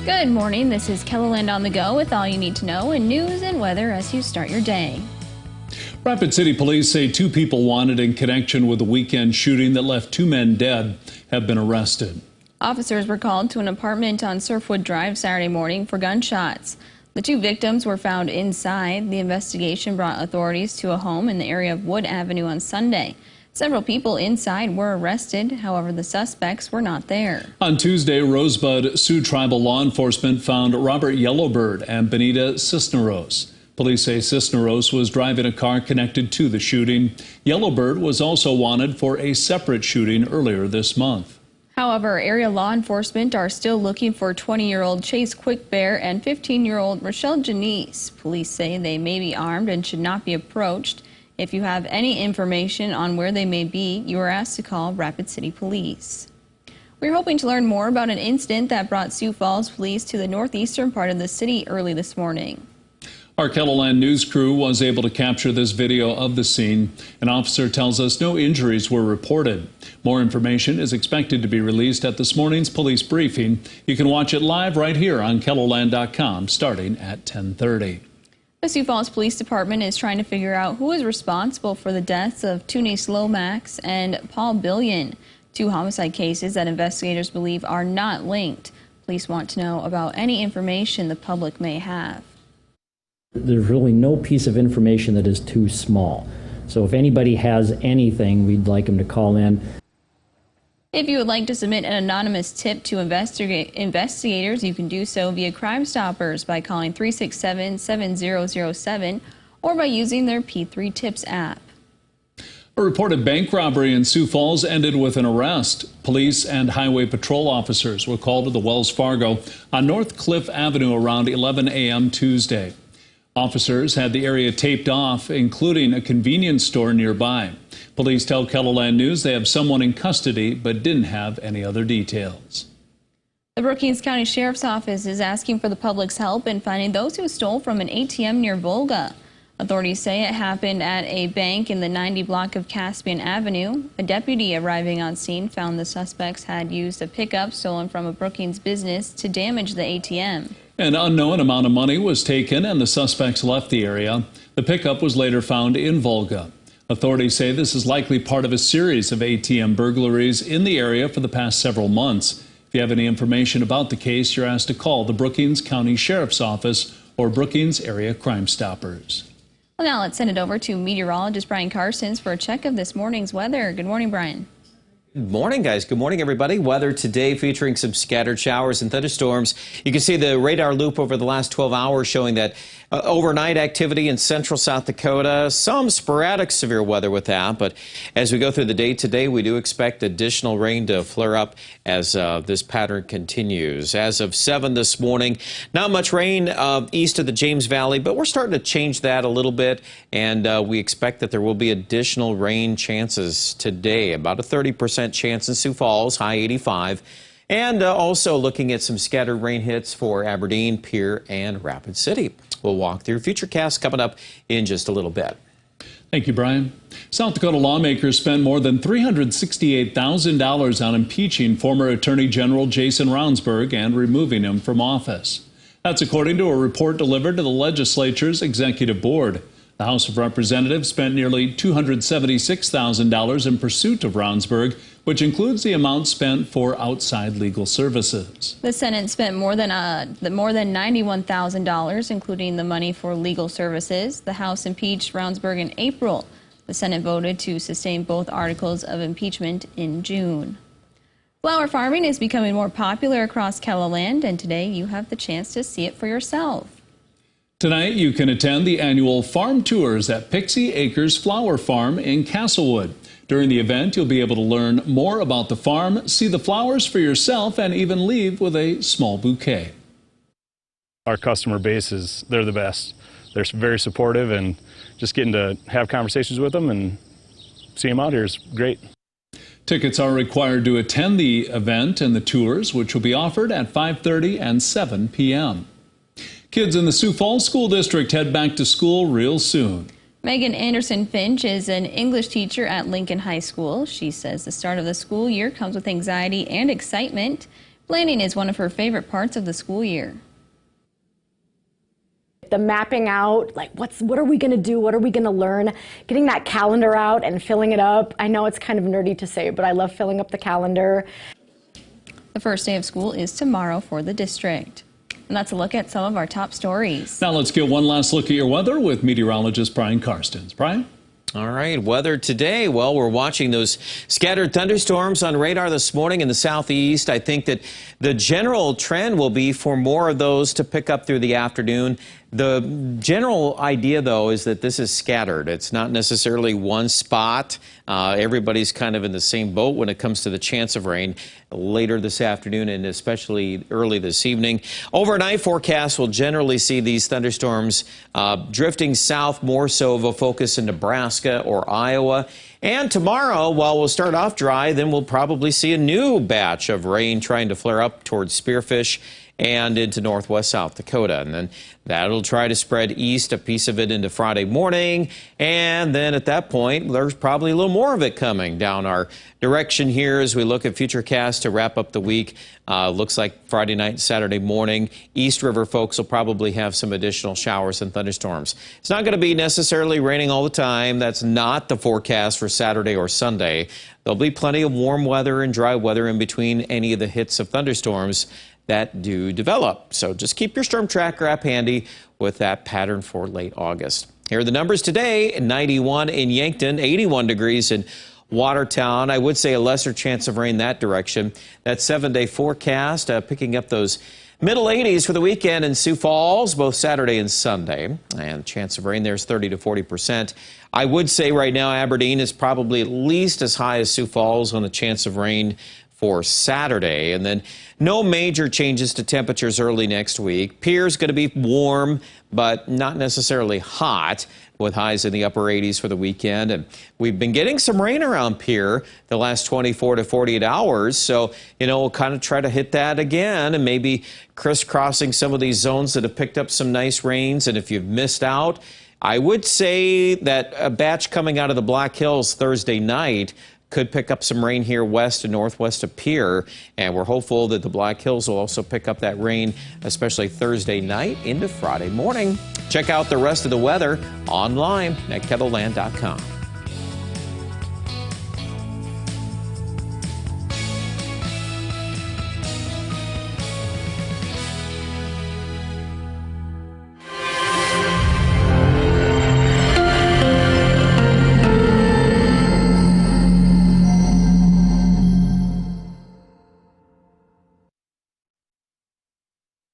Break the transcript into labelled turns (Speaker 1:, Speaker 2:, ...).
Speaker 1: Good morning. This is KELOLAND on the go with all you need to know in news and weather as you start your day.
Speaker 2: Rapid City Police say 2 people wanted in connection with a weekend shooting that left 2 men dead have been arrested.
Speaker 1: Officers were called to an apartment on Surfwood Drive Saturday morning for gunshots. The 2 victims were found inside. The investigation brought authorities to a home in the area of Wood Avenue on Sunday. Several people inside were arrested. However, the suspects were not there.
Speaker 2: On Tuesday, Rosebud Sioux Tribal law enforcement found Robert Yellowbird and Benita Cisneros. Police say Cisneros was driving a car connected to the shooting. Yellowbird was also wanted for a separate shooting earlier this month.
Speaker 1: However, area law enforcement are still looking for 20-year-old Chase Quickbear and 15-year-old Rochelle Janice. Police say they may be armed and should not be approached. If you have any information on where they may be, you are asked to call Rapid City Police. We're hoping to learn more about an incident that brought Sioux Falls police to the northeastern part of the city early this morning.
Speaker 2: Our KELOLAND news crew was able to capture this video of the scene. An officer tells us no injuries were reported. More information is expected to be released at this morning's police briefing. You can watch it live right here on KELOLAND.com starting at 10:30.
Speaker 1: The Sioux Falls Police Department is trying to figure out who is responsible for the deaths of Toonie Slomax and Paul Billion, 2 homicide cases that investigators believe are not linked. Police want to know about any information the public may have.
Speaker 3: There's really no piece of information that is too small. So if anybody has anything, we'd like them to call in.
Speaker 1: If you would like to submit an anonymous tip to investigators, you can do so via Crime Stoppers by calling 367-7007 or by using their P3 Tips app.
Speaker 2: A reported bank robbery in Sioux Falls ended with an arrest. Police and highway patrol officers were called to the Wells Fargo on North Cliff Avenue around 11 a.m. Tuesday. Officers had the area taped off, including a convenience store nearby. Police tell KELOLAND News they have someone in custody but didn't have any other details.
Speaker 1: The Brookings County Sheriff's Office is asking for the public's help in finding those who stole from an ATM near Volga. Authorities say it happened at a bank in the 90 block of Caspian Avenue. A deputy arriving on scene found the suspects had used a pickup stolen from a Brookings business to damage the ATM.
Speaker 2: An unknown amount of money was taken and the suspects left the area. The pickup was later found in Volga. Authorities say this is likely part of a series of ATM burglaries in the area for the past several months. If you have any information about the case, you're asked to call the Brookings County Sheriff's Office or Brookings Area Crime Stoppers.
Speaker 1: Well, now let's send it over to meteorologist Brian Carsons for a check of this morning's weather. Good morning, Brian.
Speaker 4: Good morning, guys. Good morning, everybody. Weather today featuring some scattered showers and thunderstorms. You can see the radar loop over the last 12 hours showing that overnight activity in central South Dakota. Some sporadic severe weather with that, but as we go through the day today, we do expect additional rain to flare up as this pattern continues. As of 7 this morning, not much rain east of the James Valley, but we're starting to change that a little bit, and we expect that there will be additional rain chances today, about a 30% chance in Sioux Falls, high 85. And also looking at some scattered rain hits for Aberdeen, Pierre, and Rapid City. We'll walk through Futurecast coming up in just a little bit.
Speaker 2: Thank you, Brian. South Dakota lawmakers spent more than $368,000 on impeaching former Attorney General Jason Roundsburg and removing him from office. That's according to a report delivered to the legislature's executive board. The House of Representatives spent nearly $276,000 in pursuit of Roundsburg, which includes the amount spent for outside legal services.
Speaker 1: The Senate spent more than $91,000, including the money for legal services. The House impeached Roundsburg in April. The Senate voted to sustain both articles of impeachment in June. Flower farming is becoming more popular across KELOLAND, and today you have the chance to see it for yourself.
Speaker 2: Tonight, you can attend the annual farm tours at Pixie Acres Flower Farm in Castlewood. During the event, you'll be able to learn more about the farm, see the flowers for yourself, and even leave with a small bouquet.
Speaker 5: Our customer base they're the best. They're very supportive, and just getting to have conversations with them and see them out here is great.
Speaker 2: Tickets are required to attend the event and the tours, which will be offered at 5:30 and 7 p.m. Kids in the Sioux Falls School District head back to school real soon.
Speaker 1: Megan Anderson Finch is an English teacher at Lincoln High School. She says the start of the school year comes with anxiety and excitement. Planning is one of her favorite parts of the school year.
Speaker 6: The mapping out, like what are we going to do? What are we going to learn? Getting that calendar out and filling it up. I know it's kind of nerdy to say, but I love filling up the calendar.
Speaker 1: The first day of school is tomorrow for the district. And that's a look at some of our top stories.
Speaker 2: Now let's get one last look at your weather with meteorologist Brian Karstens. Brian?
Speaker 4: All right, weather today. Well, we're watching those scattered thunderstorms on radar this morning in the southeast. I think that the general trend will be for more of those to pick up through the afternoon. The general idea, though, is that this is scattered. It's not necessarily one spot. Everybody's kind of in the same boat when it comes to the chance of rain later this afternoon and especially early this evening. Overnight forecasts will generally see these thunderstorms drifting south, more so of a focus in Nebraska or Iowa. And tomorrow, while we'll start off dry, then we'll probably see a new batch of rain trying to flare up towards Spearfish and into northwest South Dakota. And then that'll try to spread east, a piece of it into Friday morning. And then at that point, there's probably a little more of it coming down our direction here as we look at Futurecast to wrap up the week. Looks like Friday night and Saturday morning, East River folks will probably have some additional showers and thunderstorms. It's not going to be necessarily raining all the time. That's not the forecast for Saturday or Sunday. There'll be plenty of warm weather and dry weather in between any of the hits of thunderstorms that do develop. So just keep your storm tracker app handy with that pattern for late August. Here are the numbers today: 91 in Yankton, 81 degrees in Watertown. I would say a lesser chance of rain that direction. That 7-day forecast picking up those middle 80s for the weekend in Sioux Falls, both Saturday and Sunday. And chance of rain there is 30 to 40%. I would say right now Aberdeen is probably at least as high as Sioux Falls on the chance of rain for Saturday. And then no major changes to temperatures early next week. Pierre's going to be warm, but not necessarily hot, with highs in the upper 80s for the weekend. And we've been getting some rain around Pierre the last 24 to 48 hours. So, we'll kind of try to hit that again and maybe crisscrossing some of these zones that have picked up some nice rains. And if you've missed out, I would say that a batch coming out of the Black Hills Thursday night could pick up some rain here west and northwest of Pierre, and we're hopeful that the Black Hills will also pick up that rain, especially Thursday night into Friday morning. Check out the rest of the weather online at KELOLAND.com.